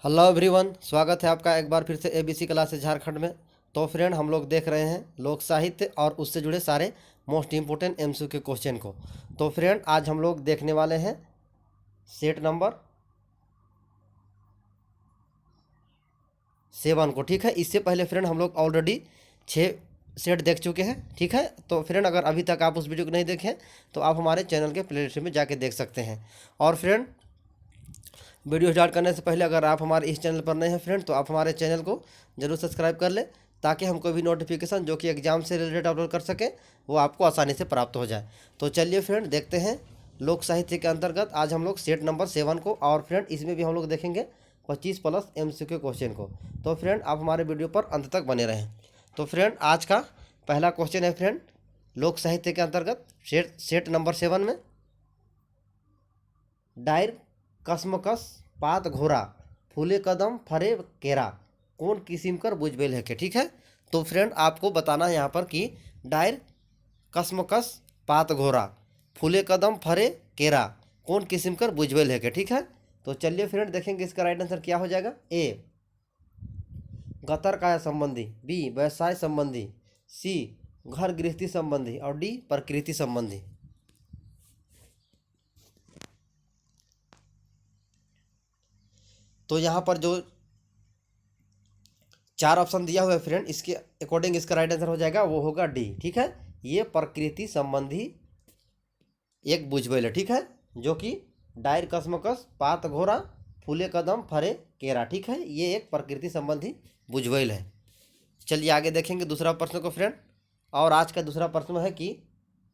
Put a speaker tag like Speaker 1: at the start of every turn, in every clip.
Speaker 1: Hello everyone, स्वागत है आपका एक बार फिर से एबीसी क्लासेस झारखंड में। तो फ्रेंड, हम लोग देख रहे हैं लोक साहित्य और उससे जुड़े सारे मोस्ट इम्पोर्टेंट एमसीक्यू के क्वेश्चन को। तो फ्रेंड, आज हम लोग देखने वाले हैं सेट नंबर 7 को। ठीक है, इससे पहले फ्रेंड हम लोग ऑलरेडी 6 सेट देख चुके हैं। ठीक है, तो फ्रेंड अगर अभी तक आप उस वीडियो को नहीं देखें तो आप हमारे चैनल के प्लेलिस्ट में जाके देख सकते हैं। और फ्रेंड, वीडियो स्टार्ट करने से पहले अगर आप हमारे इस चैनल पर नए हैं फ्रेंड, तो आप हमारे चैनल को जरूर सब्सक्राइब कर लें, ताकि हम कोई भी नोटिफिकेशन जो कि एग्जाम से रिलेटेड अपलोड कर सकें वो आपको आसानी से प्राप्त हो जाए। तो चलिए फ्रेंड, देखते हैं लोक साहित्य के अंतर्गत आज हम लोग सेट नंबर 7 को। और फ्रेंड, इसमें भी हम लोग देखेंगे 25 प्लस MCQ क्वेश्चन को। तो फ्रेंड, आप हमारे वीडियो पर अंत तक बने रहें। तो फ्रेंड, आज का पहला क्वेश्चन है फ्रेंड, लोक साहित्य के अंतर्गत सेट नंबर 7 में डायर कसमकस पात घोरा फूले कदम फरे केरा कौन किस्म कर बुझबेल है के। ठीक है, तो फ्रेंड आपको बताना है यहाँ पर कि डायर कसमकस पात घोरा फूले कदम फरे केरा कौन किस्म कर बुझबेल है के। ठीक है, तो चलिए फ्रेंड देखेंगे इसका राइट आंसर क्या हो जाएगा। ए गतर काय संबंधी, बी व्यवसाय संबंधी, सी घर गृहस्थी संबंधी और डी प्रकृति संबंधी। तो यहाँ पर जो 4 ऑप्शन दिया हुआ है फ्रेंड, इसके अकॉर्डिंग इसका राइट आंसर हो जाएगा, वो होगा डी। ठीक है, ये प्रकृति संबंधी एक बुझबेल है। ठीक है, जो कि डायर कसमकस पात घोरा फूले कदम फरे केरा। ठीक है, ये एक प्रकृति संबंधी बुझबेल है। चलिए आगे देखेंगे दूसरा प्रश्न को फ्रेंड। और आज का दूसरा प्रश्न है कि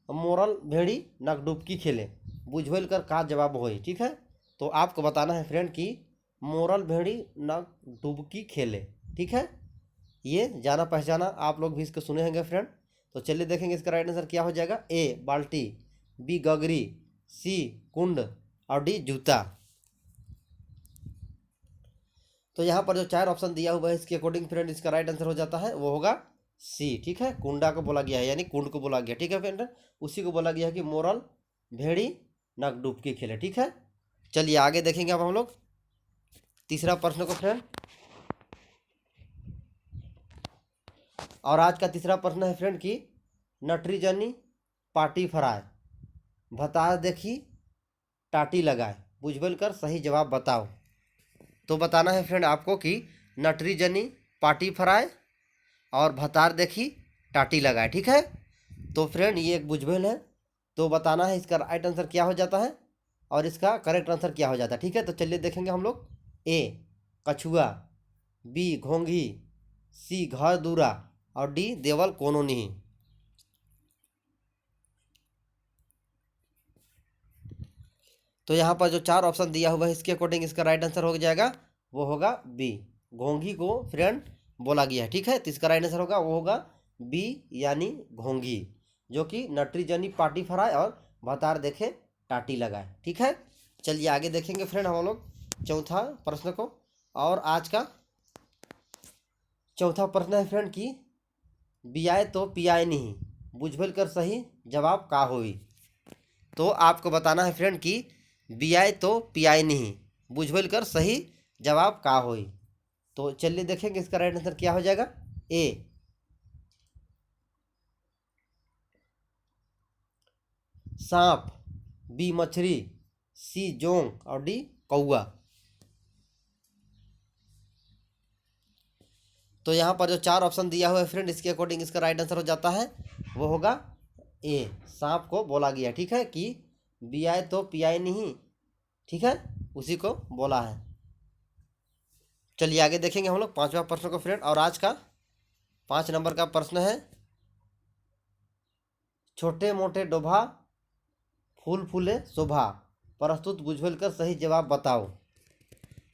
Speaker 1: मोरल भेड़ी नक डुबकी खेले बुझबेल कर का जवाब होई। ठीक है, तो आपको बताना है फ्रेंड कि मोरल भेड़ी नक डुबकी खेले। ठीक है, ये जाना पहचाना आप लोग भी इसको सुने होंगे फ्रेंड। तो चलिए देखेंगे इसका राइट आंसर क्या हो जाएगा। ए बाल्टी, बी गगरी, सी कुंड और डी जूता। तो यहाँ पर जो 4 ऑप्शन दिया हुआ है इसके अकॉर्डिंग फ्रेंड इसका राइट आंसर हो जाता है, वो होगा सी। ठीक है, कुंडा को बोला गया है, यानी कुंड को बोला गया। ठीक है फ्रेंड, उसी को बोला गया है कि मोरल भेड़ी नक डुबकी खेले। ठीक है, चलिए आगे देखेंगे अब हम लोग तीसरा प्रश्न को फ्रेंड। और आज का तीसरा प्रश्न है फ्रेंड कि नटरीजनी पार्टी फराए भता देखी टाटी लगाए बुझबेल कर सही जवाब बताओ। तो बताना है फ्रेंड आपको कि नटरीजनी पार्टी फराए और भतार देखी टाटी लगाए। ठीक है, तो फ्रेंड ये एक बुझबेल है। तो बताना है इसका राइट आंसर क्या हो जाता है और इसका करेक्ट आंसर क्या हो जाता है। ठीक है, तो चलिए देखेंगे हम लोग। ए कछुआ, बी घोंघी, सी घर दूरा और डी देवल कोनो नहीं। तो यहाँ पर जो 4 ऑप्शन दिया हुआ है इसके अकॉर्डिंग इसका राइट आंसर हो जाएगा, वो होगा बी। घोंघी को फ्रेंड बोला गया है। ठीक है, तो इसका राइट आंसर होगा वो होगा बी, यानी घोंघी, जो कि नटरीजनी पार्टी फराए और भतार देखे टाटी लगाए। ठीक है, चलिए आगे देखेंगे फ्रेंड हम लोग चौथा प्रश्न को। और आज का चौथा प्रश्न है फ्रेंड कि बियाए तो पियाए नहीं बुझबेल कर सही जवाब का होई। तो आपको बताना है फ्रेंड कि बियाए तो पियाए नहीं बुझबेल कर सही जवाब का होई। तो चलिए देखेंगे इसका राइट आंसर क्या हो जाएगा। ए सांप, बी मछली, सी जोंक और डी कौआ। तो यहाँ पर जो 4 ऑप्शन दिया हुआ है फ्रेंड इसके अकॉर्डिंग इसका राइट आंसर हो जाता है, वो होगा ए, सांप को बोला गया। ठीक है, कि बियाए तो पियाए नहीं। ठीक है, उसी को बोला है। चलिए आगे देखेंगे हम लोग पांचवा प्रश्न को फ्रेंड। और आज का 5 नंबर का प्रश्न है छोटे मोटे डोभा फूल फूले शोभा प्रस्तुत बुझबेल कर सही जवाब बताओ।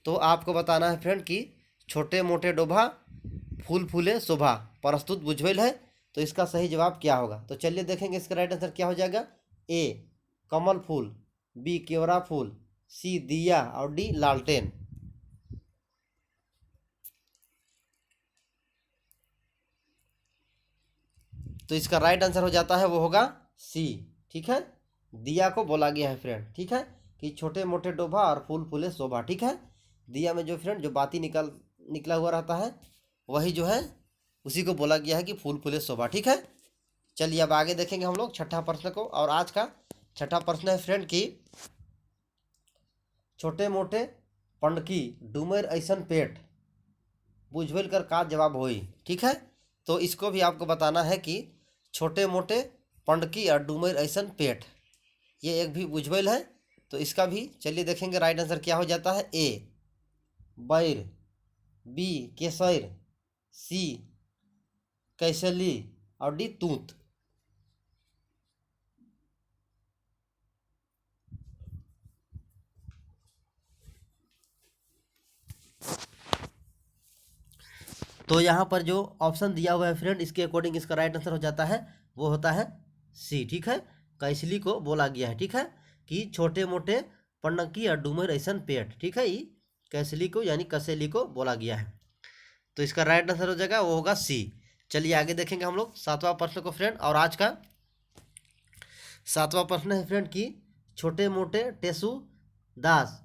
Speaker 1: तो आपको बताना है फ्रेंड कि छोटे मोटे डोभा फूल फूले शोभा प्रस्तुत बुझबेल है, तो इसका सही जवाब क्या होगा। तो चलिए देखेंगे इसका राइट आंसर क्या हो जाएगा। ए कमल फूल, बी केवड़ा फूल, सी दिया और डी लालटेन। तो इसका राइट आंसर हो जाता है, वो होगा सी। ठीक है, दिया को बोला गया है फ्रेंड। ठीक है, कि छोटे मोटे डोभा और फूल फूले शोभा। ठीक है, दिया में जो फ्रेंड जो बाती निकला हुआ रहता है वही जो है उसी को बोला गया है कि फूल फूले शोभा। ठीक है, चलिए अब आगे देखेंगे हम लोग छठा प्रश्न को। और आज का छठा प्रश्न है फ्रेंड की छोटे मोटे पंडकी डूमर ऐसन पेट बुझवेल कर का जवाब होई। ठीक है, तो इसको भी आपको बताना है कि छोटे मोटे पंडकी और डूमर ऐसन पेट ये एक भी बुझवेल है। तो इसका भी चलिए देखेंगे राइट आंसर क्या हो जाता है। ए बैर, बी केसर, सी कैसली और डी तूत। तो यहाँ पर जो ऑप्शन दिया हुआ है फ्रेंड इसके अकॉर्डिंग इसका राइट आंसर हो जाता है वो होता है सी। ठीक है, कैसली को बोला गया है। ठीक है, कि छोटे मोटे पन्नकी और डूमर ऐसन पेट। ठीक है, ये कैसली को यानी कसेली को बोला गया है। तो इसका राइट आंसर हो जाएगा वो होगा सी। चलिए आगे देखेंगे हम लोग सातवां प्रश्न को फ्रेंड। और आज का सातवां प्रश्न है फ्रेंड की छोटे मोटे टेसु दास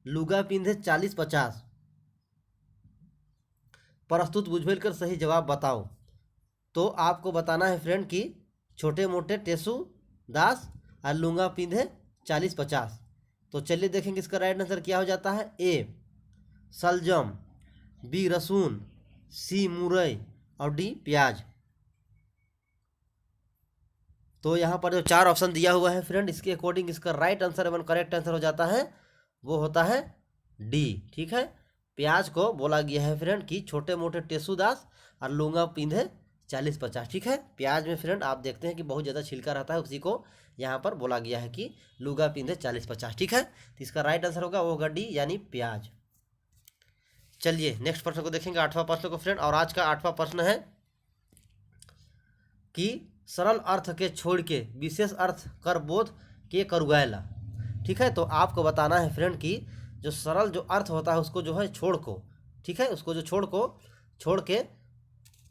Speaker 1: लुगा पिंधे 40-50 प्रस्तुत बुझवेल कर सही जवाब बताओ। तो आपको बताना है फ्रेंड कि छोटे मोटे टेसु दास और लुंगा पिंधे 40-50। तो चलिए देखेंगे इसका राइट आंसर क्या हो जाता है। ए सलजम, बी रसून, सी मुरई और डी प्याज। तो यहाँ पर जो चार ऑप्शन दिया हुआ है फ्रेंड इसके अकॉर्डिंग इसका राइट आंसर एवं करेक्ट आंसर हो जाता है वो होता है डी। ठीक है, प्याज को बोला गया है फ्रेंड कि छोटे मोटे टेसुदास और लूंगा पिंधे 40-50। ठीक है, प्याज में फ्रेंड आप देखते हैं कि बहुत ज़्यादा छिलका रहता है, उसी को यहाँ पर बोला गया है कि लूंगा पिंधे 40-50। ठीक है, तो इसका राइट आंसर होगा वो होगा डी यानी प्याज। चलिए नेक्स्ट प्रश्न को देखेंगे, आठवां प्रश्न को फ्रेंड। और आज का आठवां प्रश्न है कि सरल अर्थ के छोड़ के विशेष अर्थ कर बोध के करुआला। ठीक है, तो आपको बताना है फ्रेंड कि जो सरल जो अर्थ होता है उसको जो है छोड़ को, ठीक है, उसको जो छोड़ के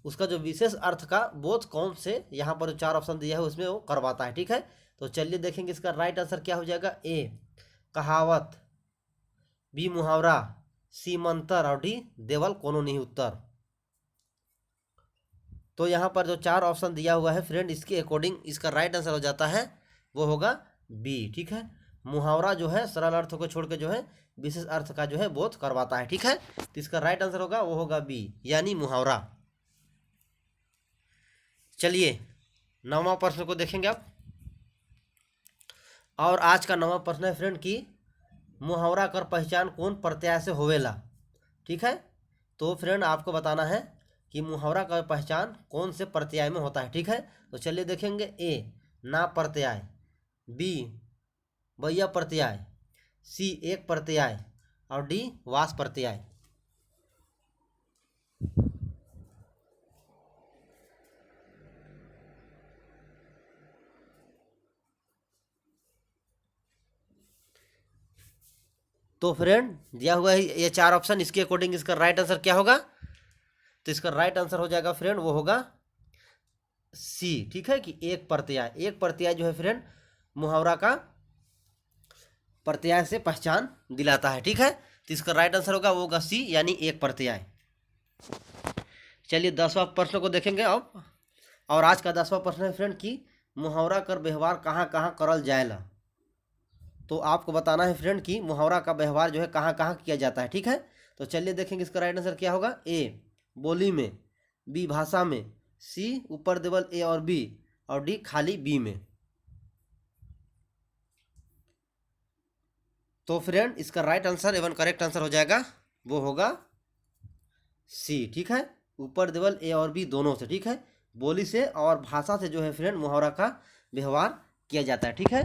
Speaker 1: उसका जो विशेष अर्थ का बोध कौन से यहाँ पर जो चार ऑप्शन दिया है उसमें वो करवाता है। ठीक है, तो चलिए देखेंगे इसका राइट आंसर क्या हो जाएगा। ए कहावत, बी मुहावरा, सी मंतर और डी देवल कोनो नहीं उत्तर। तो यहाँ पर जो चार ऑप्शन दिया हुआ है फ्रेंड इसके अकॉर्डिंग इसका राइट आंसर हो जाता है वो होगा बी। ठीक है, मुहावरा जो है सरल अर्थ को छोड़ के जो है विशेष अर्थ का जो है बोध करवाता है। ठीक है, तो इसका राइट आंसर होगा वो होगा बी यानी मुहावरा। चलिए नौवां प्रश्न को देखेंगे आप। और आज का नौवां प्रश्न है फ्रेंड की मुहावरा कर पहचान कौन प्रत्यय से होवेला। ठीक है, तो फ्रेंड आपको बताना है कि मुहावरा का पहचान कौन से प्रत्यय में होता है। ठीक है, तो चलिए देखेंगे। ए ना प्रत्यय, बी बैया प्रत्यय, सी एक प्रत्यय और डी वास प्रत्यय। तो फ्रेंड दिया हुआ है ये चार ऑप्शन, इसके अकॉर्डिंग इसका राइट आंसर क्या होगा। तो इसका राइट आंसर हो जाएगा फ्रेंड वो होगा सी। ठीक है, कि एक प्रत्यय जो है फ्रेंड मुहावरा का प्रत्यय से पहचान दिलाता है। ठीक है, तो इसका राइट आंसर होगा वो होगा सी यानी एक प्रत्यय। चलिए 10वां प्रश्न को देखेंगे अब। और आज का 10वां प्रश्न है फ्रेंड कि मुहावरा कर व्यवहार कहाँ कहाँ करल जाएला। तो आपको बताना है फ्रेंड कि मुहावरा का व्यवहार जो है कहाँ कहाँ किया जाता है। ठीक है, तो चलिए देखेंगे इसका राइट आंसर क्या होगा। ए बोली में, बी भाषा में, सी ऊपर देवल ए और बी और डी खाली बी में। तो फ्रेंड इसका राइट आंसर एवं करेक्ट आंसर हो जाएगा वो होगा सी। ठीक है, ऊपर देवल ए और बी दोनों से। ठीक है, बोली से और भाषा से जो है फ्रेंड मुहावरा का व्यवहार किया जाता है। ठीक है,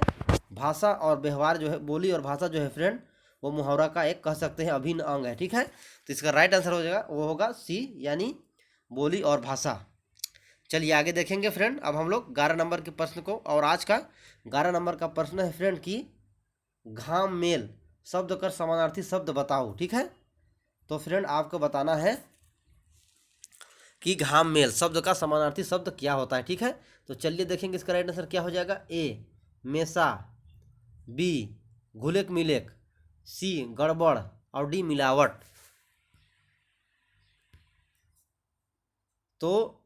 Speaker 1: भाषा और व्यवहार जो है बोली और भाषा जो है फ्रेंड वो मुहावरा का एक कह सकते हैं अभिन्न अंग है। ठीक है, तो इसका राइट आंसर हो जाएगा वो होगा सी यानी बोली और भाषा। चलिए आगे देखेंगे फ्रेंड अब हम लोग 11 नंबर के प्रश्न को। और आज का 11 नंबर का प्रश्न है फ्रेंड कि घाम मेल शब्द कर समानार्थी शब्द बताओ। ठीक है, तो फ्रेंड आपको बताना है कि घाम मेल शब्द का समानार्थी शब्द क्या होता है। ठीक है, तो चलिए देखेंगे इसका राइट आंसर क्या हो जाएगा। ए मेसा, बी घुलेक मिलेक, सी गड़बड़ और डी मिलावट। तो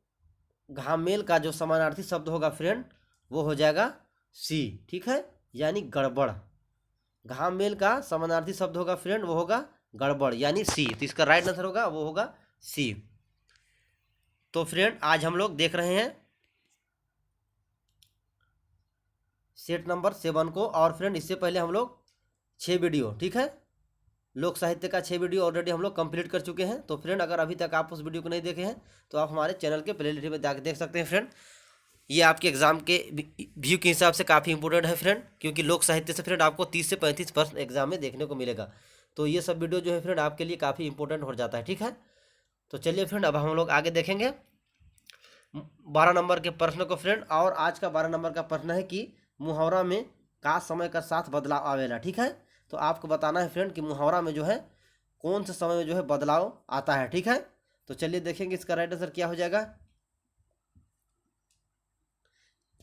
Speaker 1: घामेल का जो समानार्थी शब्द होगा फ्रेंड वो हो जाएगा सी, ठीक है, यानी गड़बड़। घामेल का समानार्थी शब्द होगा फ्रेंड वो होगा गड़बड़ यानी सी। तो इसका राइट आंसर होगा वो होगा सी। तो फ्रेंड आज हम लोग देख रहे हैं सेट नंबर 7 को। और फ्रेंड इससे पहले हम लोग 6 वीडियो, ठीक है, लोक साहित्य का 6 वीडियो ऑलरेडी हम लोग कंप्लीट कर चुके हैं। तो फ्रेंड अगर अभी तक आप उस वीडियो को नहीं देखे हैं तो आप हमारे चैनल के प्लेलिस्ट में जाकर देख सकते हैं फ्रेंड। ये आपके एग्जाम के व्यू के हिसाब से काफ़ी इंपॉर्टेंट है फ्रेंड, क्योंकि लोक साहित्य से फ्रेंड आपको 30 से 35% एग्जाम में देखने को मिलेगा। तो ये सब वीडियो जो है फ्रेंड आपके लिए काफ़ी इंपॉर्टेंट हो जाता है, ठीक है। तो चलिए फ्रेंड अब हम लोग आगे देखेंगे 12 नंबर के प्रश्न को फ्रेंड। और आज का 12 नंबर का प्रश्न है कि मुहावरा में का समय का साथ बदलाव आवेला, ठीक है। तो आपको बताना है फ्रेंड कि मुहावरा में जो है कौन से समय में जो है बदलाव आता है, ठीक है। तो चलिए देखेंगे इसका राइट आंसर क्या हो जाएगा।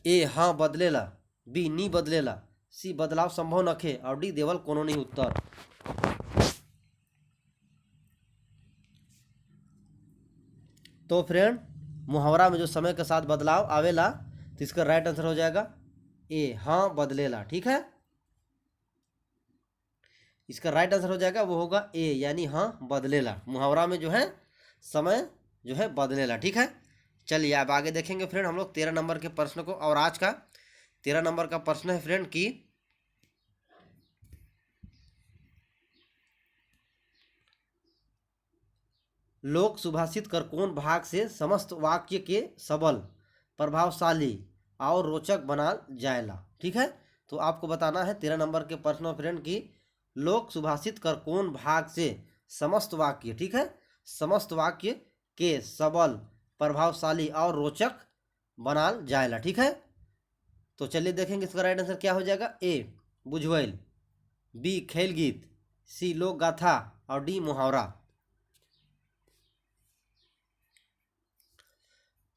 Speaker 1: ए हाँ बदलेला, बी नी बदलेला, सी बदलाव संभव नखे और डी देवल कोनो नहीं उत्तर। तो फ्रेंड मुहावरा में जो समय के साथ बदलाव आवेला तो इसका राइट आंसर हो जाएगा ए हाँ बदलेला, ठीक है। इसका राइट आंसर हो जाएगा वो होगा ए यानी हाँ बदलेला। मुहावरा में जो है समय जो है बदलेला, ठीक है। चलिए अब आगे देखेंगे फ्रेंड हम लोग 13 नंबर के प्रश्न को। और आज का 13 नंबर का प्रश्न है फ्रेंड कि लोक सुभाषित कर कौन भाग से समस्त वाक्य के सबल, प्रभावशाली और रोचक बना जाएला, ठीक है। तो आपको बताना है 13 नंबर के प्रश्न फ्रेंड की लोक सुभाषित कर कौन भाग से समस्त वाक्य, ठीक है, समस्त वाक्य के सबल, प्रभावशाली और रोचक बना जाएला, ठीक है। तो चलिए देखेंगे इसका राइट आंसर क्या हो जाएगा। ए बुझवैल, बी खेल गीत, सी लोक गाथा और डी मुहावरा।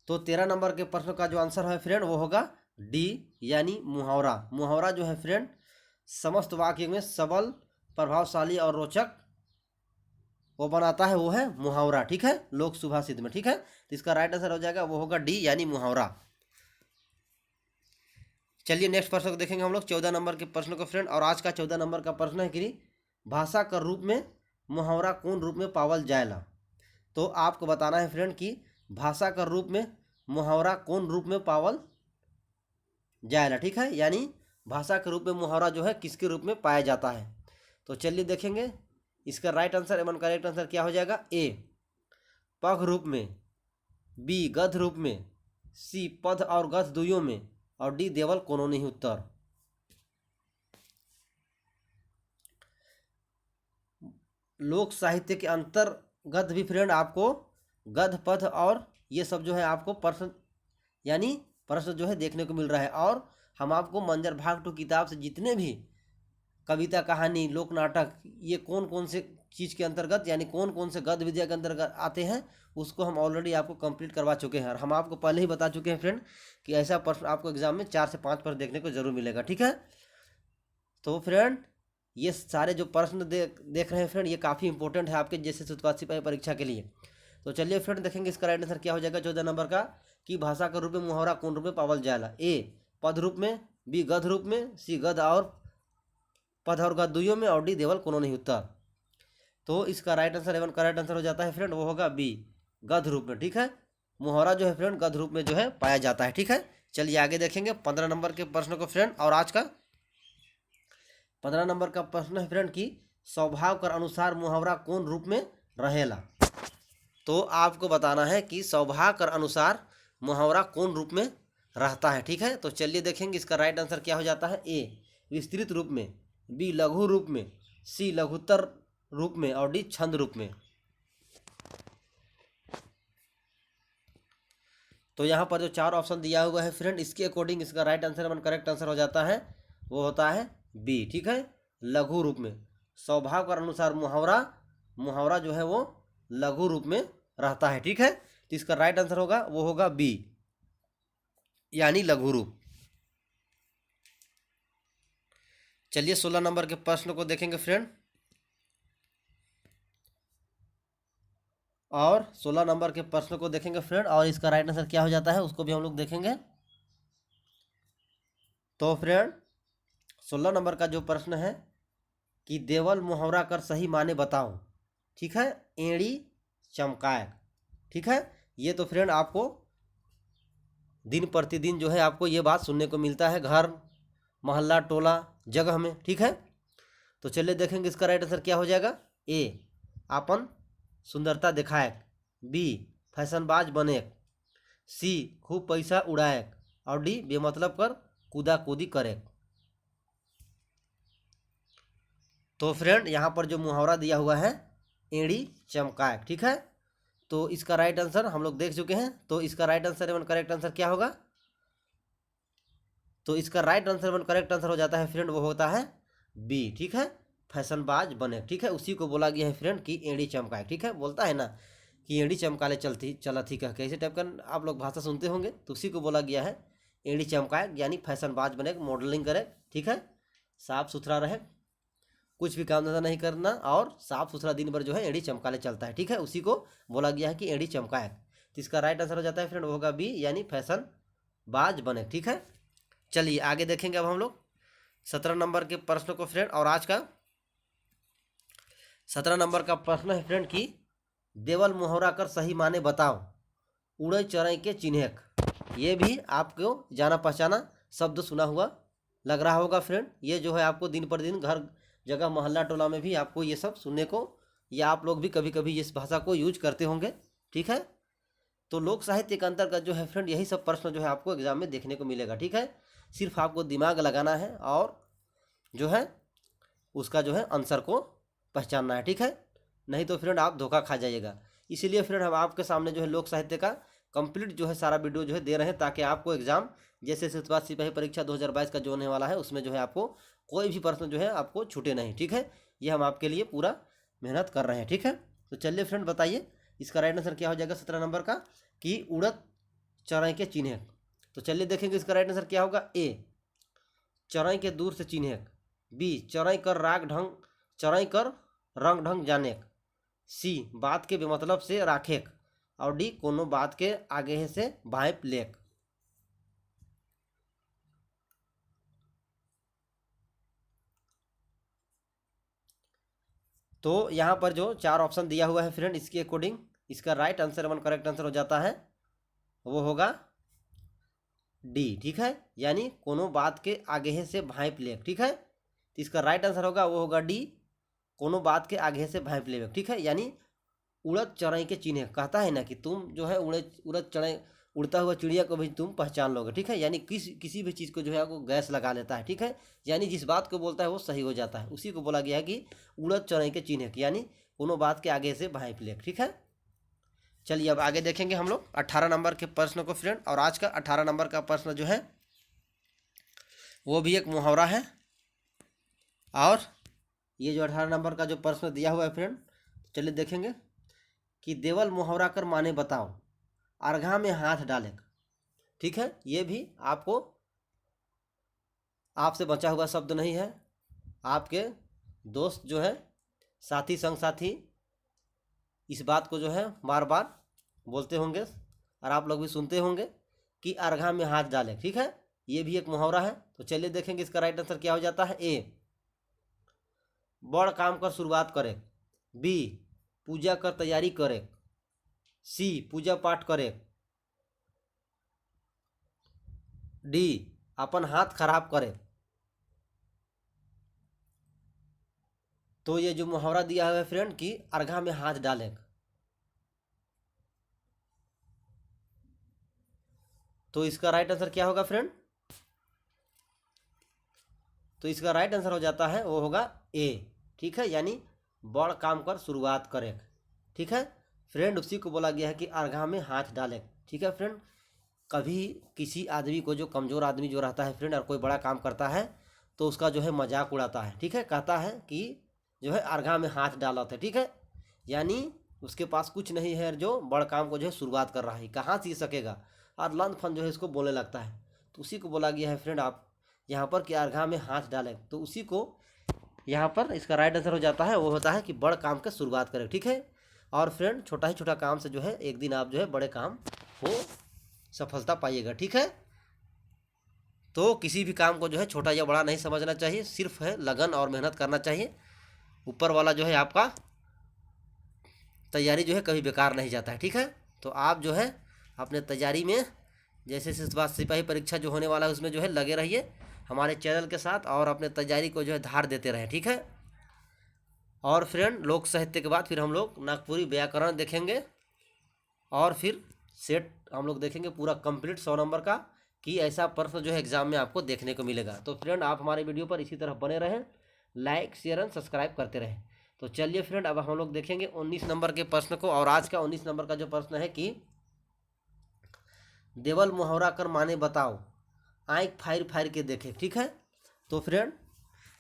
Speaker 1: तो 13 नंबर के प्रश्न का जो आंसर है फ्रेंड वो होगा डी यानी मुहावरा। मुहावरा जो है फ्रेंड समस्त वाक्य में सबल, प्रभावशाली और रोचक वो बनाता है, वो है मुहावरा, ठीक है, लोक सुभाषित में, ठीक है। तो इसका राइट आंसर हो जाएगा वो होगा डी यानी मुहावरा। चलिए नेक्स्ट प्रश्न को देखेंगे हम लोग 14 नंबर के प्रश्न को फ्रेंड। और आज का 14 नंबर का प्रश्न है कि भाषा का रूप में मुहावरा कौन रूप में पावल जाएला। तो आपको बताना है फ्रेंड कि भाषा का रूप में मुहावरा कौन रूप में पावल जाएला, ठीक है, यानी भाषा के रूप में मुहावरा जो है किसके रूप में पाया जाता है। तो चलिए देखेंगे इसका राइट आंसर एवं करेक्ट आंसर क्या हो जाएगा। ए पग रूप में, बी गध रूप में, सी पद और गध दुइयों में और डी देवल कोनो नहीं उत्तर। लोक साहित्य के अंतर्गत भी फ्रेंड आपको गध पद और ये सब जो है आपको प्रश्न यानी प्रश्न जो है देखने को मिल रहा है। और हम आपको मंजर भाग 2 किताब से जितने भी कविता, कहानी, लोक नाटक ये कौन कौन से चीज़ के अंतर्गत यानी कौन कौन से गद्य विद्या के अंतर्गत आते हैं उसको हम ऑलरेडी आपको कंप्लीट करवा चुके हैं। और हम आपको पहले ही बता चुके हैं फ्रेंड कि ऐसा प्रश्न आपको एग्जाम में 4 से 5 प्रश्न देखने को जरूर मिलेगा, ठीक है। तो फ्रेंड ये सारे जो प्रश्न देख रहे हैं फ्रेंड ये काफ़ी इंपॉर्टेंट है आपके जैसे सूत्रवाद सिपाही परीक्षा के लिए। तो चलिए फ्रेंड देखेंगे इसका राइट आंसर क्या हो जाएगा 14 नंबर का कि भाषा के रूप में मुहावरा कौन रूप में पावल जाएला। ए पद रूप में, बी गध रूप में, सी गध और पद और गद दुइयों में और डी देवल कोनो नहीं उत्तर। तो इसका राइट आंसर एवं करेक्ट आंसर हो जाता है फ्रेंड वो होगा बी गध रूप में, ठीक है। मुहावरा जो है फ्रेंड गध रूप में जो है पाया जाता है, ठीक है। चलिए आगे देखेंगे 15 नंबर के प्रश्न को फ्रेंड। और आज का 15 नंबर का प्रश्न है फ्रेंड कि स्वभाव कर अनुसार मुहावरा कौन रूप में रहेला। तो आपको बताना है कि स्वभाव कर अनुसार मुहावरा कौन रूप में रहता है, ठीक है। तो चलिए देखेंगे इसका राइट आंसर क्या हो जाता है। ए विस्तृत रूप में, बी लघु रूप में, सी लघुत्तर रूप में और डी छंद रूप में। तो यहाँ पर जो 4 ऑप्शन दिया हुआ है फ्रेंड इसके अकॉर्डिंग इसका राइट आंसर एवं करेक्ट आंसर हो जाता है वो होता है बी, ठीक है, लघु रूप में। स्वभाव के अनुसार मुहावरा मुहावरा जो है वो लघु रूप में रहता है, ठीक है। तो इसका राइट आंसर होगा वो होगा बी यानी लघु रूप। चलिए 16 नंबर के प्रश्न को देखेंगे फ्रेंड। और 16 नंबर के प्रश्न को देखेंगे फ्रेंड, और इसका राइट आंसर क्या हो जाता है उसको भी हम लोग देखेंगे। तो फ्रेंड 16 नंबर का जो प्रश्न है कि देवल मुहावरा कर सही माने बताओ, ठीक है, एड़ी चमकाए, ठीक है। ये तो फ्रेंड आपको दिन प्रतिदिन जो है आपको ये बात सुनने को मिलता है घर मोहल्ला टोला जगह में, ठीक है। तो चलिए देखेंगे इसका राइट आंसर क्या हो जाएगा। ए आपन सुंदरता दिखाए, बी फैशनबाज बने, सी खूब पैसा उड़ाए, और डी बेमतलब कर कूदा कूदी करे। तो फ्रेंड यहाँ पर जो मुहावरा दिया हुआ है एड़ी चमकाए, ठीक है, तो इसका राइट आंसर हम लोग देख चुके हैं। तो इसका राइट आंसर एवं करेक्ट आंसर क्या होगा। तो इसका राइट आंसर एवं करेक्ट आंसर हो जाता है फ्रेंड, वो होता है बी, ठीक है, फैशनबाज बने, ठीक है। उसी को बोला गया है फ्रेंड कि एड़ी चमकाए, ठीक है। बोलता है ना कि एड़ी चमकाले चलती चला थी कह, कैसे टाइप का आप लोग भाषा सुनते होंगे, तो उसी को बोला गया है एड़ी चमकाए, यानी फैशनबाज बने, मॉडलिंग करे, ठीक है, साफ सुथरा रहे, कुछ भी काम धंधा नहीं करना, और साफ सुथरा दिन भर जो है एड़ी चमकाले चलता है, ठीक है। उसी को बोला गया है कि एड़ी चमकाए। तो इसका राइट आंसर हो जाता है फ्रेंड, वो होगा बी, यानी फैशन बाज बने, ठीक है। चलिए आगे देखेंगे अब हम लोग 17 नंबर के प्रश्न को फ्रेंड, और आज का 17 नंबर का प्रश्न है फ्रेंड कि देवल मुहावरा कर सही माने बताओ, उड़े चरई के चिन्हक। ये भी आपको जाना पहचाना शब्द सुना हुआ लग रहा होगा फ्रेंड। ये जो है आपको दिन पर दिन घर जगह मोहल्ला टोला में भी आपको ये सब सुनने को, या आप लोग भी कभी कभी इस भाषा को यूज करते होंगे, ठीक है। तो लोक साहित्य के अंतर्गत जो है फ्रेंड यही सब प्रश्न जो है आपको एग्जाम में देखने को मिलेगा, ठीक है। सिर्फ आपको दिमाग लगाना है और जो है उसका जो है आंसर को पहचानना है, ठीक है। नहीं तो फ्रेंड आप धोखा खा जाइएगा। इसीलिए फ्रेंड हम आपके सामने जो है लोक साहित्य का कंप्लीट जो है सारा वीडियो जो है दे रहे हैं, ताकि आपको एग्जाम जैसे सिपाही सिपाही परीक्षा 2022 का जो होने वाला है उसमें जो है आपको कोई भी प्रश्न जो है आपको छूटे नहीं, ठीक है। ये हम आपके लिए पूरा मेहनत कर रहे हैं, ठीक है। तो चलिए फ्रेंड बताइए इसका राइट आंसर क्या हो जाएगा 17 नंबर का कि उड़द चराई के चिन्ह। तो चलिए देखेंगे इसका राइट आंसर क्या होगा। ए चराई के दूर से चिन्ह, बी चराई कर राग ढंग, चराई कर रंग ढंग जाने, सी बात के बेमतलब से राखेक, और डी कोनो बात के आगे से भाइप लेक। तो यहाँ पर जो चार ऑप्शन दिया हुआ है फ्रेंड, इसके अकॉर्डिंग इसका right answer one correct answer हो जाता है, वो होगा डी, ठीक है, यानी कोनो बात के आगे से भाइप लेक, ठीक है। तो इसका राइट आंसर होगा वो होगा डी, कोनो बात के आगे से भाइप लेक, ठीक है। यानी उड़द चढ़ई के चिन्ह, कहता है ना कि तुम जो है उड़द चढ़ई उड़ता हुआ चिड़िया को भी तुम पहचान लोगे, ठीक है। यानी किसी भी चीज़ को जो है वो गैस लगा लेता है, ठीक है। यानी जिस बात को बोलता है वो सही हो जाता है, उसी को बोला गया है कि उड़द चढ़ई के चिन्ह, यानी कोनो बात के आगे से भाइप लेक, ठीक है। चलिए अब आगे देखेंगे हम लोग 18 नंबर के प्रश्न को फ्रेंड, और आज का 18 नंबर का प्रश्न जो है वो भी एक मुहावरा है। और ये जो 18 नंबर का जो प्रश्न दिया हुआ है फ्रेंड, चलिए देखेंगे कि देवल मुहावरा कर माने बताओ, अर्घा में हाथ डाले, ठीक है। ये भी आपको आपसे बचा हुआ शब्द नहीं है, आपके दोस्त जो है साथी संग साथी इस बात को जो है बार बार बोलते होंगे, और आप लोग भी सुनते होंगे कि अर्घा में हाथ डाले, ठीक है। ये भी एक मुहावरा है। तो चलिए देखेंगे इसका राइट आंसर क्या हो जाता है। ए बड़ काम कर शुरुआत करे, बी पूजा कर तैयारी करे, सी पूजा पाठ करे, डी अपन हाथ खराब करे। तो ये जो मुहावरा दिया है फ्रेंड कि अर्घा में हाथ डाले, तो इसका राइट आंसर क्या होगा फ्रेंड। तो इसका राइट आंसर हो जाता है वो होगा ए, ठीक है, यानी बड़ काम कर शुरुआत करे, ठीक है फ्रेंड। उसी को बोला गया है कि अर्घा में हाथ डाले, ठीक है फ्रेंड। कभी किसी आदमी को, जो कमज़ोर आदमी जो रहता है फ्रेंड, और कोई बड़ा काम करता है तो उसका जो है मजाक उड़ाता है, ठीक है। कहता है कि जो है अर्घा में हाथ डाला था, ठीक है, यानी उसके पास कुछ नहीं है, जो बड़ काम को जो है शुरुआत कर रहा है, कहाँ से सकेगा, और लन फन जो है इसको बोलने लगता है। तो उसी को बोला गया है फ्रेंड आप यहाँ पर कि अर्घा में हाथ डालें, तो उसी को यहाँ पर इसका राइट आंसर हो जाता है वो होता है कि बड़ काम का शुरुआत करें, ठीक है। और फ्रेंड छोटा ही छोटा काम से जो है एक दिन आप जो है बड़े काम हो सफलता पाइएगा। ठीक है, तो किसी भी काम को जो है छोटा या बड़ा नहीं समझना चाहिए, सिर्फ है लगन और मेहनत करना चाहिए। ऊपर वाला जो है आपका तैयारी जो है कभी बेकार नहीं जाता है। ठीक है, तो आप जो है अपने तैयारी में जैसे इस बार सिपाही परीक्षा जो होने वाला है उसमें जो है लगे रहिए हमारे चैनल के साथ और अपने तैयारी को जो है धार देते रहें। ठीक है, और फ्रेंड लोक साहित्य के बाद फिर हम लोग नागपुरी व्याकरण देखेंगे और फिर सेट हम लोग देखेंगे पूरा कंप्लीट 100 नंबर का कि ऐसा प्रश्न जो है एग्जाम में आपको देखने को मिलेगा। तो फ्रेंड आप हमारे वीडियो पर इसी तरह बने रहें, लाइक शेयर एंड सब्सक्राइब करते रहें। तो चलिए फ्रेंड अब हम लोग देखेंगे 19 नंबर के प्रश्न को। और आज का 19 नंबर का जो प्रश्न है कि देवल मुहावरा कर माने बताओ, आँख फायर फायर के देखे। ठीक है, तो फ्रेंड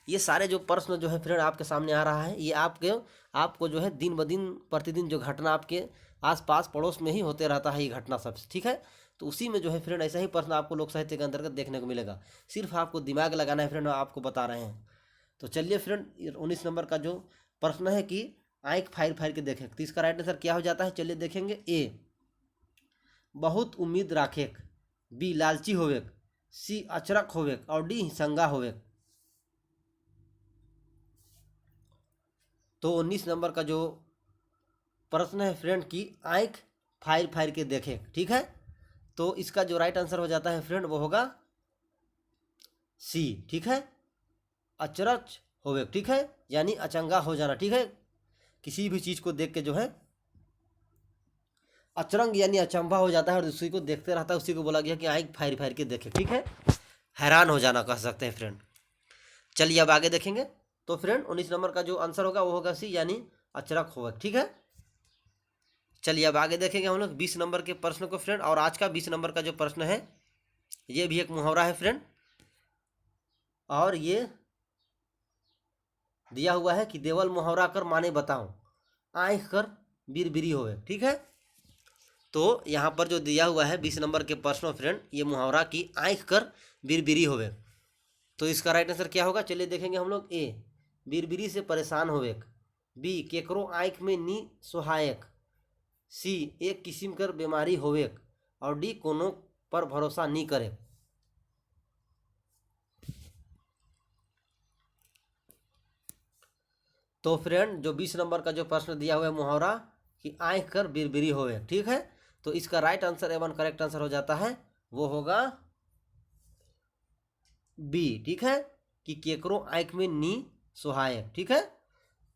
Speaker 1: ये सारे जो प्रश्न जो है फ्रेंड आपके सामने आ रहा है, ये आपको जो है दिन ब दिन प्रतिदिन जो घटना आपके आसपास पड़ोस में ही होते रहता है ये घटना सब। ठीक है, तो उसी में जो है फ्रेंड ऐसा ही प्रश्न आपको लोक साहित्य के अंतर्गत देखने को मिलेगा, सिर्फ आपको दिमाग लगाना है फ्रेंड, आपको बता रहे हैं। तो चलिए फ्रेंड 19 नंबर का जो प्रश्न है कि आँख फायर फायर के देखे, तो इसका राइट आंसर क्या हो जाता है चलिए देखेंगे। ए बहुत उम्मीद राखेक, बी लालची होवेक, सी अचरक होवेक और डी हिसंगा होवेक। तो 19 नंबर का जो प्रश्न है फ्रेंड की आँख फायर फायर के देखे। ठीक है, तो इसका जो राइट आंसर हो जाता है फ्रेंड वो होगा सी। ठीक है, अचरज होवे। ठीक है, यानी अचंगा हो जाना। ठीक है, किसी भी चीज़ को देख के जो है अचरंग यानी अचंभा हो जाता है और उसी को देखते रहता है, उसी को बोला गया कि आँख फायर फायर के देखे। ठीक है, हैरान हो जाना कह सकते हैं फ्रेंड। चलिए अब आगे देखेंगे। तो फ्रेंड 19 नंबर का जो आंसर होगा वो होगा सी, यानी अचरक होगा। ठीक है, चलिए अब आगे देखेंगे हम लोग 20 नंबर के प्रश्न को फ्रेंड। और आज का 20 नंबर का जो प्रश्न है ये भी एक मुहावरा है फ्रेंड, और ये दिया हुआ है कि देवल मुहावरा कर माने बताओ, आँख कर बिरबिरी होवे। ठीक है, तो यहाँ पर जो दिया हुआ है 20 नंबर के प्रश्न फ्रेंड, ये मुहावरा की आँख कर बिरबिरी होवे, तो इसका राइट आंसर क्या होगा चलिए देखेंगे हम लोग। ए बिरबिरी से परेशान होवेक, बी केकरो आँख में नी सोहायक, सी एक किस्म कर बीमारी होवेक और डी कोनो पर भरोसा नहीं करे। तो फ्रेंड जो 20 नंबर का जो प्रश्न दिया हुआ है मुहावरा कि आँख कर बिरबिरी होवे। ठीक है, तो इसका राइट आंसर एवं करेक्ट आंसर हो जाता है वो होगा बी। ठीक है, कि केकरो आँख में नी सोहायक। ठीक है,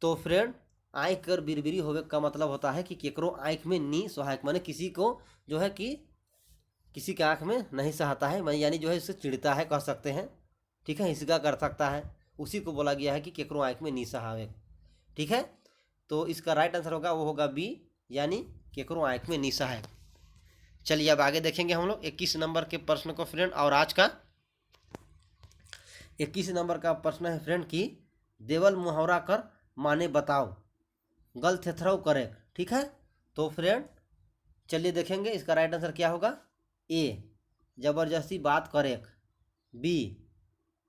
Speaker 1: तो फ्रेंड आँख कर बिरबिरी होवे का मतलब होता है कि केकरो आँख में नी सोहायक, माने किसी को जो है कि किसी के आँख में नहीं सहता है, मैं यानी जो है इससे चिढ़ता है कह सकते हैं। ठीक है, हिसका कर सकता है, उसी को बोला गया है कि केकरो आँख में नी सहावे। ठीक है, तो इसका राइट आंसर होगा वो होगा बी, यानी केकरो आँख में नी सहायक। चलिए अब आगे देखेंगे हम लोग 21 नंबर के प्रश्न को फ्रेंड। और आज का 21 नंबर का प्रश्न है फ्रेंड कि देवल मुहावरा कर माने बताओ, गल थेथरव करे। ठीक है, तो फ्रेंड चलिए देखेंगे इसका राइट आंसर क्या होगा। ए जबरदस्ती बात करे, बी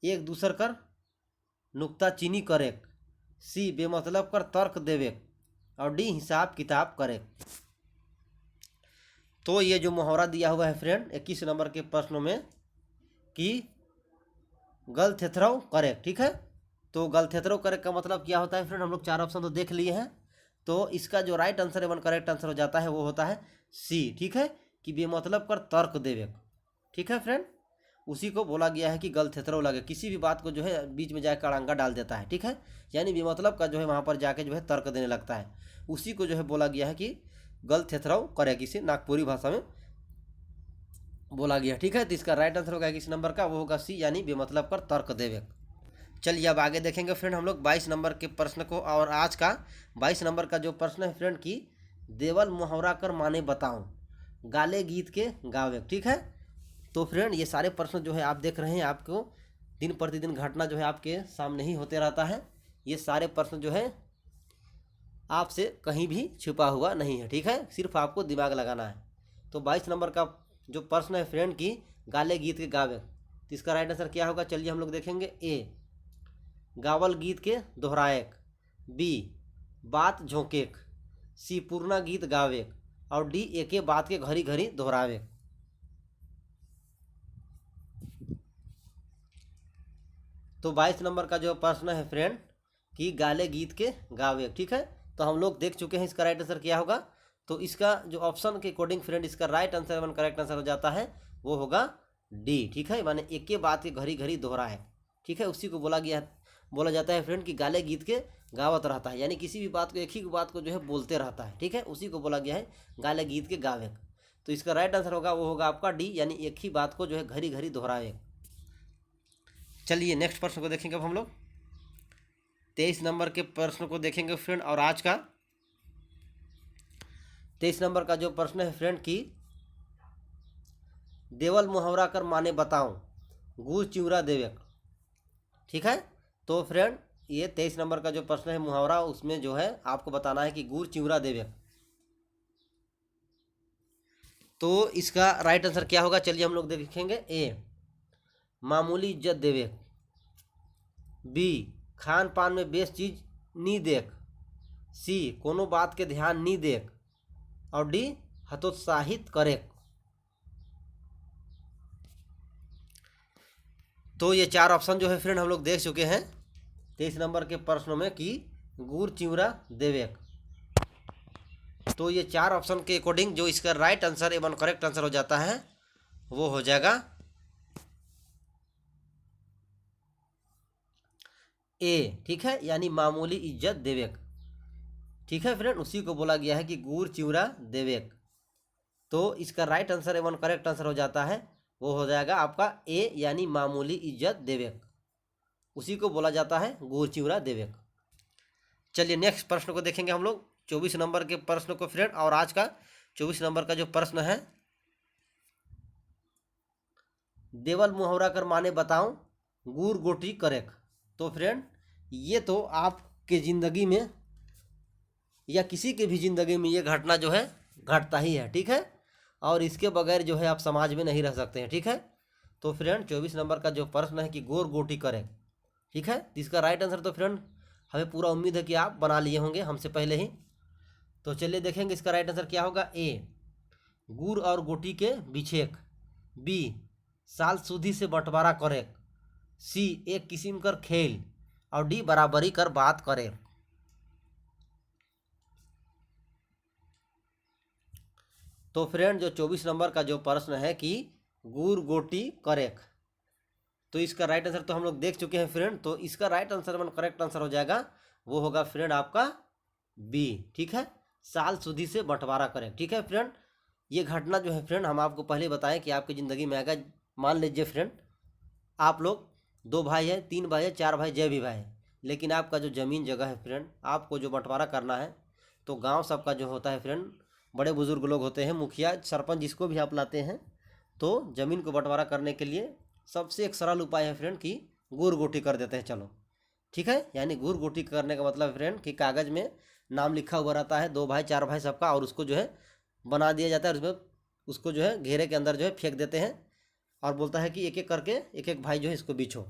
Speaker 1: एक दूसर कर नुक्ताचीनी करे, सी बेमतलब कर तर्क देवे और डी हिसाब किताब करे। तो ये जो मुहावरा दिया हुआ है फ्रेंड 21 नंबर के प्रश्नों में कि गल थेथरव करे। ठीक है, तो गल थेथरव करे का मतलब क्या होता है फ्रेंड, हम लोग 4 ऑप्शन तो देख लिए हैं, तो इसका जो राइट आंसर एवं करेक्ट आंसर हो जाता है वो होता है सी। ठीक है, कि बेमतलब कर तर्क देवे। ठीक है फ्रेंड, उसी को बोला गया है कि गल थेथरव लगे, किसी भी बात को जो है बीच में जाकर अड़ंगा डाल देता है। ठीक है, यानी बेमतलब का जो है वहाँ पर जाके जो है तर्क देने लगता है, उसी को जो है बोला गया है कि गल थेथरव करे, किसी नागपुरी भाषा में बोला गया। ठीक है, तो इसका राइट आंसर होगा किस नंबर का वो होगा सी, यानी बेमतलब कर तर्क देवे। चलिए अब आगे देखेंगे फ्रेंड हम लोग 22 नंबर के प्रश्न को। और आज का 22 नंबर का जो प्रश्न है फ्रेंड की देवल मुहावरा कर माने बताओ, गाले गीत के गावे। ठीक है, तो फ्रेंड ये सारे प्रश्न जो है आप देख रहे हैं, आपको दिन प्रतिदिन घटना जो है आपके सामने ही होते रहता है, ये सारे प्रश्न जो है आपसे कहीं भी छुपा हुआ नहीं है। ठीक है, सिर्फ आपको दिमाग लगाना है। तो 22 नंबर का जो प्रश्न है फ्रेंड की गाले गीत के गावे, तो इसका राइट आंसर क्या होगा चलिए हम लोग देखेंगे। ए गावल गीत के दोहराएक, बी बात झोंकेक, सी पूर्णा गीत गावे और डी एके बात के घड़ी घड़ी दोहरावे। तो 22 नंबर का जो प्रश्न है फ्रेंड कि गाले गीत के गावे, ठीक है। तो हम लोग देख चुके हैं इसका राइट आंसर क्या होगा। तो इसका जो ऑप्शन के अकॉर्डिंग फ्रेंड इसका right answer one correct answer हो जाता है वो होगा डी, ठीक है। माने एक के बात के घड़ी घड़ी दोहरा है, ठीक है। उसी को बोला जाता है फ्रेंड कि गाले गीत के गावत रहता है, यानी किसी भी बात को एक ही बात को जो है बोलते रहता है, ठीक है। उसी को बोला गया है गाले गीत के गावे। तो इसका राइट आंसर होगा वो होगा आपका डी, यानी एक ही बात को जो है घड़ी घड़ी दोहरावे। चलिए नेक्स्ट प्रश्न को देखेंगे अब हम लोग। 23 नंबर के प्रश्न को देखेंगे फ्रेंड। और आज का 23 नंबर का जो प्रश्न है फ्रेंड कि देवल मुहावरा कर माने बताऊं गुड़ चिवड़ा देवे, ठीक है। तो फ्रेंड ये 23 नंबर का जो प्रश्न है मुहावरा, उसमें जो है आपको बताना है कि गुड़ चिवड़ा देवे। तो इसका राइट आंसर क्या होगा, चलिए हम लोग देखेंगे। ए मामूली इज्जत देवे, बी खान पान में बेस चीज नी देख, सी कोनो बात के ध्यान नी देख और डी हतोत्साहित करे। तो ये चार ऑप्शन जो है फ्रेंड हम लोग देख चुके हैं 23 नंबर के प्रश्नों में कि गुड़ चिवड़ा देवे। तो ये चार ऑप्शन के अकॉर्डिंग जो इसका राइट आंसर एवं करेक्ट आंसर हो जाता है वो हो जाएगा ए, ठीक है, यानी मामूली इज्जत देवेक, ठीक है फ्रेंड। उसी को बोला गया है कि गुड़ चिवड़ा देवेक। तो इसका राइट आंसर एवं करेक्ट आंसर हो जाता है वो हो जाएगा आपका ए, यानी मामूली इज्जत देवेक। उसी को बोला जाता है गुड़ चिवड़ा देवेक। चलिए नेक्स्ट प्रश्न को देखेंगे हम लोग 24 नंबर के प्रश्न को फ्रेंड। और आज का 24 नंबर का जो प्रश्न है देवल मुहावरा कर माने बताऊं गुड़ गोटी करेक। तो फ्रेंड ये तो आपके ज़िंदगी में या किसी के भी ज़िंदगी में ये घटना जो है घटता ही है, ठीक है। और इसके बगैर जो है आप समाज में नहीं रह सकते हैं, ठीक है। तो फ्रेंड 24 नंबर का जो प्रश्न है कि गोर गोटी करें, ठीक है। इसका राइट आंसर तो फ्रेंड हमें पूरा उम्मीद है कि आप बना लिए होंगे हमसे पहले ही। तो चलिए देखेंगे इसका राइट आंसर क्या होगा। ए गुड़ और गोटी के बिछेक, बी साल सुधी से बंटवारा करे, सी एक किस्म कर खेल और डी बराबरी कर बात करे। तो फ्रेंड जो 24 नंबर का जो प्रश्न है कि गुड़ गोटी करेक, तो इसका राइट आंसर तो हम लोग देख चुके हैं फ्रेंड। तो इसका right answer one correct answer हो जाएगा वो होगा फ्रेंड आपका बी, ठीक है, साल सुधी से बंटवारा करें, ठीक है फ्रेंड। ये घटना जो है फ्रेंड हम आपको पहले बताएं कि आपकी ज़िंदगी में आएगा। मान लीजिए फ्रेंड आप लोग 2 भाई हैं, 3 भाई है, 4 भाई जय भी भाई है, लेकिन आपका जो ज़मीन जगह है फ्रेंड आपको जो बंटवारा करना है, तो गांव सबका जो होता है फ्रेंड बड़े बुजुर्ग लोग होते हैं, मुखिया सरपंच जिसको भी आप लाते हैं, तो ज़मीन को बंटवारा करने के लिए सबसे एक सरल उपाय है फ्रेंड कि गुड़ गोटी कर देते हैं, चलो ठीक है। यानी गुड़ गोटी करने का मतलब फ्रेंड कि कागज़ में नाम लिखा हुआ रहता है 2 भाई 4 भाई सबका, और उसको जो है बना दिया जाता है, और उसमें उसको जो है घेरे के अंदर जो है फेंक देते हैं और बोलता है कि एक एक करके एक एक भाई जो है इसको बीछो।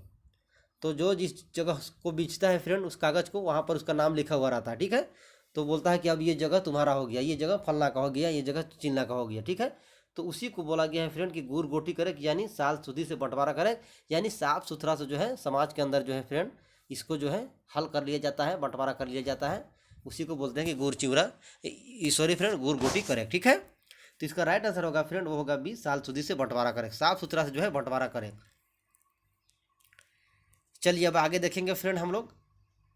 Speaker 1: तो जो जिस जगह को बीचता है फ्रेंड उस कागज़ को, वहाँ पर उसका नाम लिखा हुआ रहता है, ठीक है। तो बोलता है कि अब ये जगह तुम्हारा हो गया, ये जगह फलना का हो गया, ये जगह चिल्ला का हो गया, ठीक है। तो उसी को बोला गया है फ्रेंड कि गुड़ गोटी करे, यानी साल सुधी से बंटवारा करे, यानी साफ सुथरा से जो है समाज के अंदर जो है फ्रेंड इसको जो है हल कर लिया जाता है, बंटवारा कर लिया जाता है। उसी को बोलते हैं कि गुड़ चिवड़ा, सॉरी फ्रेंड गुड़ गोटी करे, ठीक है। तो इसका राइट आंसर होगा फ्रेंड वो होगा बी, साल सुधी से बंटवारा करे, साफ सुथरा से जो है बंटवारा करे। चलिए अब आगे देखेंगे फ्रेंड हम लोग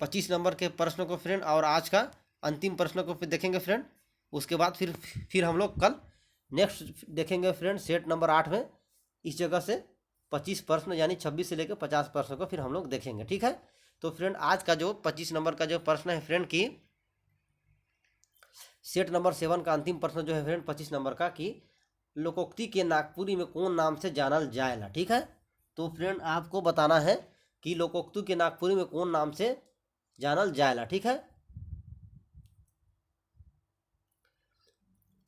Speaker 1: 25 नंबर के प्रश्न को फ्रेंड। और आज का अंतिम प्रश्न को फिर देखेंगे फ्रेंड। उसके बाद फिर हम लोग कल नेक्स्ट देखेंगे फ्रेंड सेट नंबर 8 में इस जगह से 25 प्रश्न यानी 26 से लेकर 50 प्रश्न को फिर हम लोग देखेंगे, ठीक है। तो फ्रेंड आज का जो 25 नंबर का जो प्रश्न है फ्रेंड की सेट नंबर 7 का अंतिम प्रश्न जो है फ्रेंड 25 नंबर का कि लोकोक्ति के नागपुरी में कौन नाम से जानल जाएला, ठीक है। तो फ्रेंड आपको बताना है कि लोकोक्ति के नागपुरी में कौन नाम से जानल जाएला, ठीक है।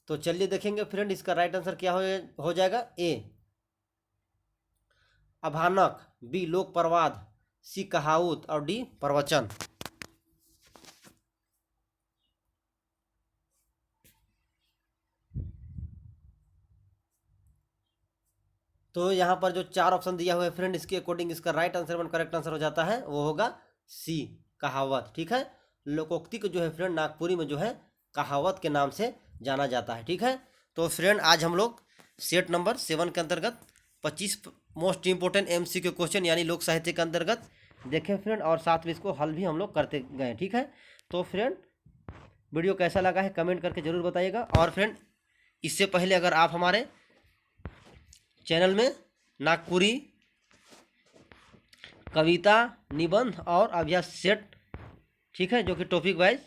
Speaker 1: तो चलिए देखेंगे फ्रेंड इसका राइट आंसर क्या हो जाएगा। ए अभानक, बी लोक प्रवाद, सी कहावत और डी प्रवचन। तो यहाँ पर जो 4 ऑप्शन दिया हुआ है फ्रेंड, इसके अकॉर्डिंग इसका right answer one correct answer हो जाता है, वो होगा सी, कहावत। ठीक है, लोकोक्ति को जो है फ्रेंड नागपुरी में जो है कहावत के नाम से जाना जाता है। ठीक है, तो फ्रेंड आज हम लोग सेट नंबर 7 के अंतर्गत 25 मोस्ट इंपोर्टेंट MCQ क्वेश्चन यानी लोक साहित्य के अंतर्गत देखें फ्रेंड, और साथ में इसको हल भी हम लोग करते गए। ठीक है, तो फ्रेंड वीडियो कैसा लगा है कमेंट करके ज़रूर बताइएगा। और फ्रेंड इससे पहले अगर आप हमारे चैनल में नागपुरी कविता, निबंध और अभ्यास सेट, ठीक है, जो कि टॉपिक वाइज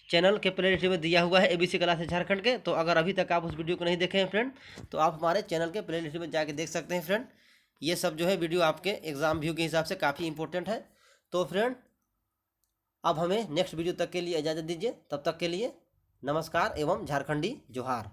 Speaker 1: चैनल के प्लेलिस्ट में दिया हुआ है ABC क्लासेस झारखंड के, तो अगर अभी तक आप उस वीडियो को नहीं देखे हैं फ्रेंड, तो आप हमारे चैनल के प्लेलिस्ट में जाके देख सकते हैं फ्रेंड। ये सब जो है वीडियो आपके एग्जाम व्यू के हिसाब से काफ़ी इंपॉर्टेंट है। तो फ्रेंड अब हमें नेक्स्ट वीडियो तक के लिए इजाज़त दीजिए, तब तक के लिए नमस्कार एवं झारखंडी जोहार।